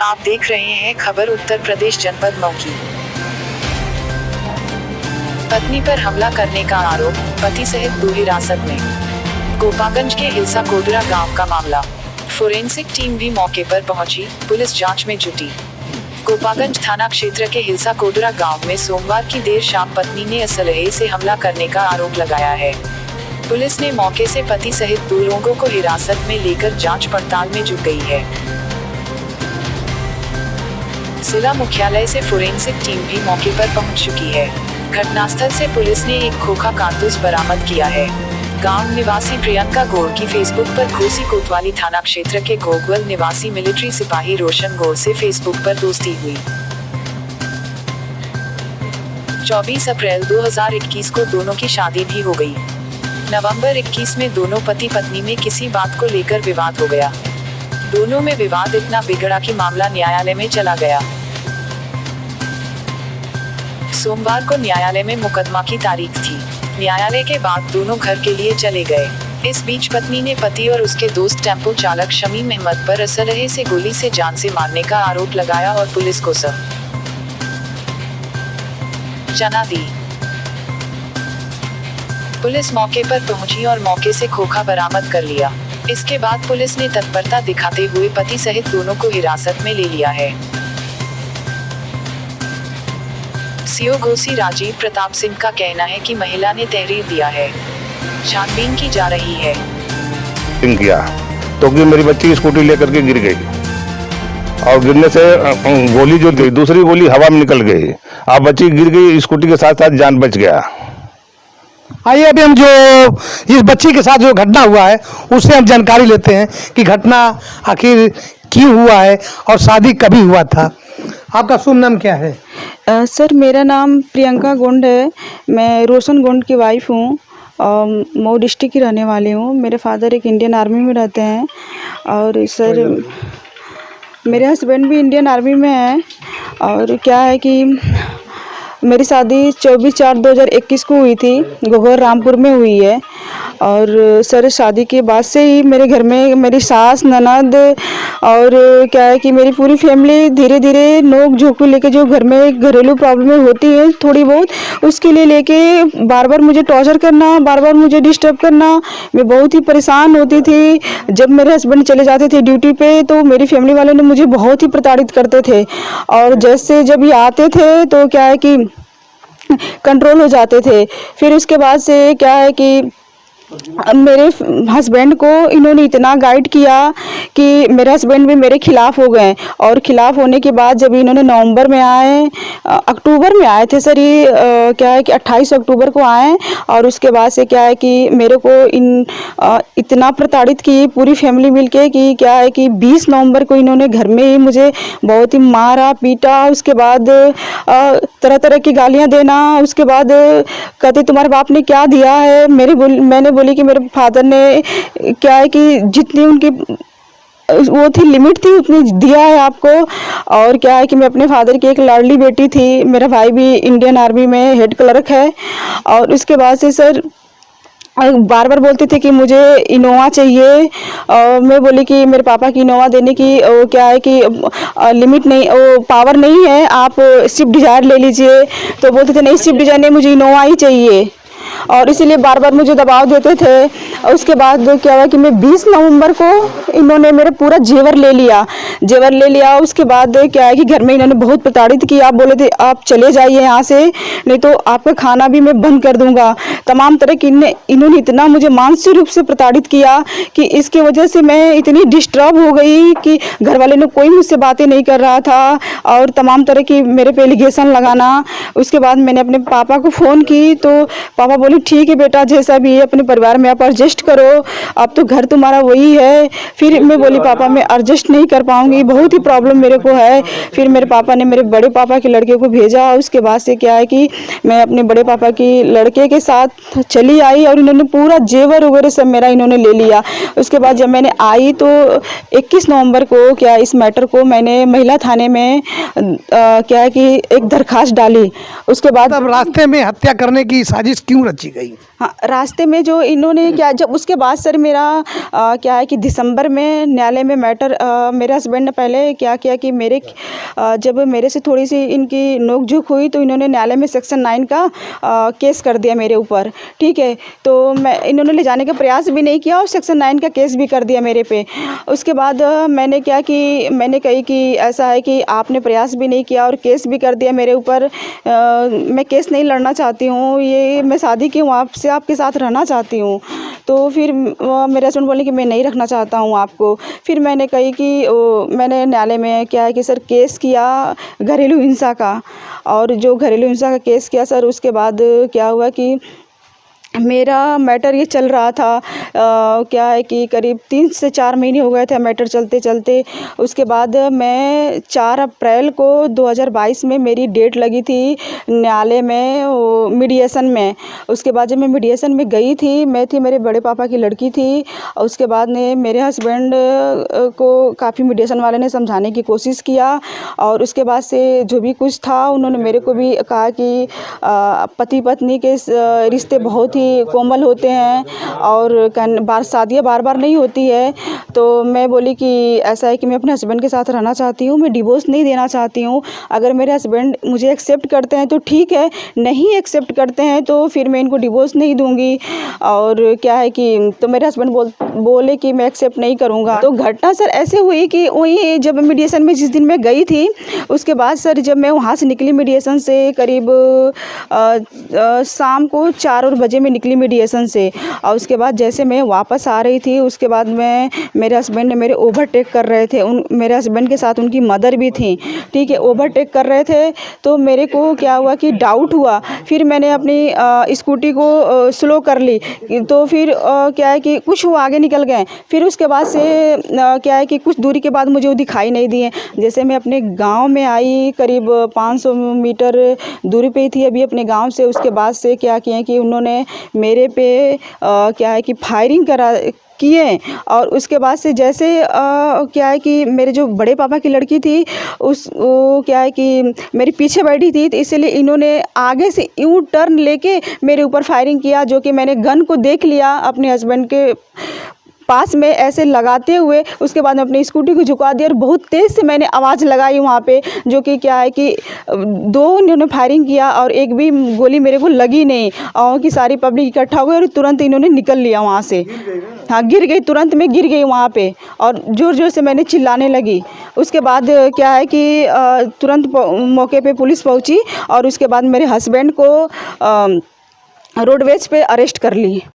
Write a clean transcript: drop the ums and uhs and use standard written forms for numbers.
आप देख रहे हैं खबर उत्तर प्रदेश जनपद मऊ की। पत्नी पर हमला करने का आरोप, पति सहित 2 हिरासत में। गोपागंज के हिलसा कोडरा गांव का मामला। फोरेंसिक टीम भी मौके पर पहुंची, पुलिस जांच में जुटी। गोपागंज थाना क्षेत्र के हिलसा कोडरा गांव में सोमवार की देर शाम पत्नी ने असलहे से हमला करने का आरोप लगाया है। पुलिस ने मौके से पति सहित 2 लोगों को हिरासत में लेकर जांच पड़ताल में जुट गई है। जिला मुख्यालय से फोरेंसिक टीम भी मौके पर पहुंच चुकी है। घटनास्थल से पुलिस ने एक खोखा कारतूस बरामद किया है। गांव निवासी प्रियंका गौड़ की फेसबुक पर घोसी कोतवाली थाना क्षेत्र के घोगवल निवासी मिलिट्री सिपाही रोशन गौड़ से फेसबुक पर दोस्ती हुई। 24 अप्रैल 2021 को दोनों की शादी भी हो गई। नवंबर 21 में दोनों पति पत्नी में किसी बात को लेकर विवाद हो गया। दोनों में विवाद इतना बिगड़ा कि मामला न्यायालय में चला गया। सोमवार को न्यायालय में मुकदमा की तारीख थी। न्यायालय के बाद दोनों घर के लिए चले गए। इस बीच पत्नी ने पति और उसके दोस्त टेम्पो चालक शमीम अहमद पर असलहे से गोली से जान से मारने का आरोप लगाया और पुलिस को सूचना दी। पुलिस मौके पर पहुंची और मौके से खोखा बरामद कर लिया। इसके बाद पुलिस ने तत्परता दिखाते हुए पति सहित दोनों को हिरासत में ले लिया है। सीओ घोसी राजीव प्रताप सिंह का कहना है कि महिला ने तहरीर दिया है, छानबीन की जा रही है। किया तो कि मेरी बच्ची स्कूटी लेकर के गिर गई और गिरने से गोली जो थी दूसरी गोली हवा में निकल गई। अब बच्ची गिर गई, स्कूटी के साथ साथ जान बच गया। आइए अभी हम जो इस बच्ची के साथ जो घटना हुआ है उससे हम जानकारी लेते हैं कि घटना आखिर क्यों हुआ है और शादी कभी हुआ था। आपका शुभ नाम क्या है? सर मेरा नाम प्रियंका गोंड है। मैं रोशन गोंड की वाइफ हूँ और मऊ डिस्ट्रिक्ट की रहने वाली हूँ। मेरे फादर एक इंडियन आर्मी में रहते हैं और सर मेरे हस्बैंड भी इंडियन आर्मी में है। और क्या है कि मेरी शादी 24/4/2021 को हुई थी, घोघर रामपुर में हुई है। और सर शादी के बाद से ही मेरे घर में मेरी सास ननद और क्या है कि मेरी पूरी फैमिली धीरे धीरे नोक झोंक को लेके जो घर में घरेलू प्रॉब्लमें होती हैं थोड़ी बहुत, उसके लिए लेके बार बार मुझे टॉर्चर करना, बार बार मुझे डिस्टर्ब करना। मैं बहुत ही परेशान होती थी। जब मेरे हस्बैंड चले जाते थे ड्यूटी पे तो मेरी फैमिली वालों ने मुझे बहुत ही प्रताड़ित करते थे। और जैसे जब ये आते थे तो क्या है कि कंट्रोल हो जाते थे। फिर उसके बाद से क्या है कि मेरे हस्बैंड को इन्होंने इतना गाइड किया कि मेरे हस्बैंड भी मेरे खिलाफ हो गए। और खिलाफ होने के बाद जब इन्होंने नवंबर में आए, अक्टूबर में आए थे सर, ये क्या है कि 28 अक्टूबर को आए। और उसके बाद से क्या है कि मेरे को इतना प्रताड़ित की पूरी फैमिली मिलके कि क्या है कि 20 नवंबर को इन्होंने घर में ही मुझे बहुत ही मारा पीटा। उसके बाद तरह तरह की गालियाँ देना। उसके बाद कहते तुम्हारे बाप ने क्या दिया है? मैंने बोली कि मेरे फादर ने क्या है कि जितनी उनकी वो थी लिमिट थी उतनी दिया है आपको। और क्या है कि मैं अपने फादर की एक लाडली बेटी थी। मेरा भाई भी इंडियन आर्मी में हेड क्लर्क है। और उसके बाद से सर बार बार बोलते थे कि मुझे इनोवा चाहिए। और मैं बोली कि मेरे पापा की इनोवा देने की क्या है कि लिमिट नहीं, वो पावर नहीं है, आप स्विफ्ट डिज़ायर ले लीजिए। तो बोलते थे नहीं स्विफ्ट डिज़ायर नहीं, मुझे इनोवा ही चाहिए। और इसीलिए बार बार मुझे दबाव देते थे। और उसके बाद क्या हुआ कि मैं 20 नवंबर को इन्होंने मेरे पूरा जेवर ले लिया। उसके बाद क्या है कि घर में इन्होंने बहुत प्रताड़ित किया। आप बोले थे आप चले जाइए यहाँ से, नहीं तो आपका खाना भी मैं बंद कर दूंगा। तमाम तरह की इन्होंने इतना मुझे मानसिक रूप से प्रताड़ित किया कि इसके वजह से मैं इतनी डिस्टर्ब हो गई कि घर वाले ने कोई मुझसे बातें नहीं कर रहा था और तमाम तरह की मेरे पे एलिगेशन लगाना। उसके बाद मैंने अपने पापा को फ़ोन की तो पापा बोले ठीक है बेटा, जैसा भी है अपने परिवार में आप एडजस्ट करो, अब तो घर तुम्हारा वही है। फिर मैं बोली पापा मैं एडजस्ट नहीं कर पाऊंगी, बहुत ही प्रॉब्लम मेरे को है। फिर मेरे पापा ने मेरे बड़े पापा के लड़के को भेजा। उसके बाद से क्या है कि मैं अपने बड़े पापा की लड़के के साथ चली आई और इन्होंने पूरा जेवर वगैरह सब मेरा इन्होंने ले लिया। उसके बाद जब मैंने आई तो 21 नवंबर को क्या इस मैटर को मैंने महिला थाने में क्या है कि एक दरखास्त डाली। उसके बाद अब रास्ते में हत्या करने की साजिश क्यों क्यों रची गई? हाँ, रास्ते में जो इन्होंने क्या, जब उसके बाद सर मेरा क्या है कि दिसंबर में न्यायालय में मैटर, मेरे हस्बैंड ने पहले क्या किया कि जब मेरे से थोड़ी सी इनकी नोक-झोंक हुई तो इन्होंने न्यायालय में सेक्शन 9 का केस कर दिया मेरे ऊपर, ठीक है। तो इन्होंने ले जाने का प्रयास भी नहीं किया और सेक्शन 9 का केस भी कर दिया मेरे पे। उसके बाद मैंने क्या कि मैंने कही कि ऐसा है कि आपने प्रयास भी नहीं किया और केस भी कर दिया मेरे ऊपर, मैं केस नहीं लड़ना चाहती हूँ, ये मैं शादी की हूँ, आपसे आपके साथ रहना चाहती हूँ। तो फिर मेरे हस्बैंड बोले कि मैं नहीं रखना चाहता हूँ आपको। फिर मैंने कही कि मैंने न्यायालय में क्या है कि सर केस किया घरेलू हिंसा का, और जो घरेलू हिंसा का केस किया सर, उसके बाद क्या हुआ कि मेरा मैटर ये चल रहा था, क्या है कि करीब 3 से 4 महीने हो गए थे मैटर चलते चलते। उसके बाद मैं 4 अप्रैल को 2022 में मेरी डेट लगी थी न्यायालय में मीडिएशन में। उसके बाद जब मैं मीडिएशन में गई थी, मैं थी मेरे बड़े पापा की लड़की थी। उसके बाद ने मेरे हस्बैंड को काफ़ी मीडिएशन वाले ने समझाने की कोशिश किया, और उसके बाद से जो भी कुछ था उन्होंने मेरे को भी कहा कि पति पत्नी के रिश्ते बहुत ही कोमल होते हैं और शादियाँ बार बार नहीं होती है। तो मैं बोली कि ऐसा है कि मैं अपने हस्बैंड के साथ रहना चाहती हूँ, मैं डिवोर्स नहीं देना चाहती हूँ। अगर मेरे हस्बैंड मुझे एक्सेप्ट करते हैं तो ठीक है, नहीं एक्सेप्ट करते हैं तो फिर मैं इनको डिवोर्स नहीं दूँगी। और क्या है कि तो मेरे हस्बैंड बोले कि मैं एक्सेप्ट नहीं करूँगा। तो घटना सर ऐसे हुई कि वहीं जब मीडिएशन में जिस दिन मैं गई थी, उसके बाद सर जब मैं वहाँ से निकली मीडिएशन से, करीब शाम को 4 बजे में निकली मीडिएशन से, और उसके बाद जैसे मैं वापस आ रही थी, उसके बाद मेरे हस्बैंड ने मेरे ओवरटेक कर रहे थे। मेरे हस्बैंड के साथ उनकी मदर भी थी, ठीक है, ओवरटेक कर रहे थे। तो मेरे को क्या हुआ कि डाउट हुआ, फिर मैंने अपनी स्कूटी को स्लो कर ली। तो फिर क्या है कि कुछ वो आगे निकल गए। फिर उसके बाद से क्या है कि कुछ दूरी के बाद मुझे वो दिखाई नहीं दिए। जैसे मैं अपने गाँव में आई, करीब 500 मीटर दूरी पे ही थी अभी अपने गाँव से। उसके बाद से क्या किए कि उन्होंने मेरे पे क्या है कि फायरिंग किए, और उसके बाद से जैसे क्या है कि मेरे जो बड़े पापा की लड़की थी वो क्या है कि मेरे पीछे बैठी थी, तो इसलिए इन्होंने आगे से यूं टर्न लेके मेरे ऊपर फायरिंग किया, जो कि मैंने गन को देख लिया अपने हस्बैंड के पास में ऐसे लगाते हुए। उसके बाद मैं अपनी स्कूटी को झुका दिया और बहुत तेज़ से मैंने आवाज़ लगाई वहाँ पे, जो कि क्या है कि 2 इन्होंने फायरिंग किया और एक भी गोली मेरे को लगी नहीं, और कि सारी पब्लिक इकट्ठा हो गई और तुरंत इन्होंने निकल लिया वहाँ से। हाँ, गिर गई, तुरंत में गिर गई वहाँ पे, और ज़ोर ज़ोर से मैंने चिल्लाने लगी। उसके बाद क्या है कि तुरंत मौके पे पुलिस पहुँची, और उसके बाद मेरे हस्बैंड को रोडवेज पे अरेस्ट कर ली।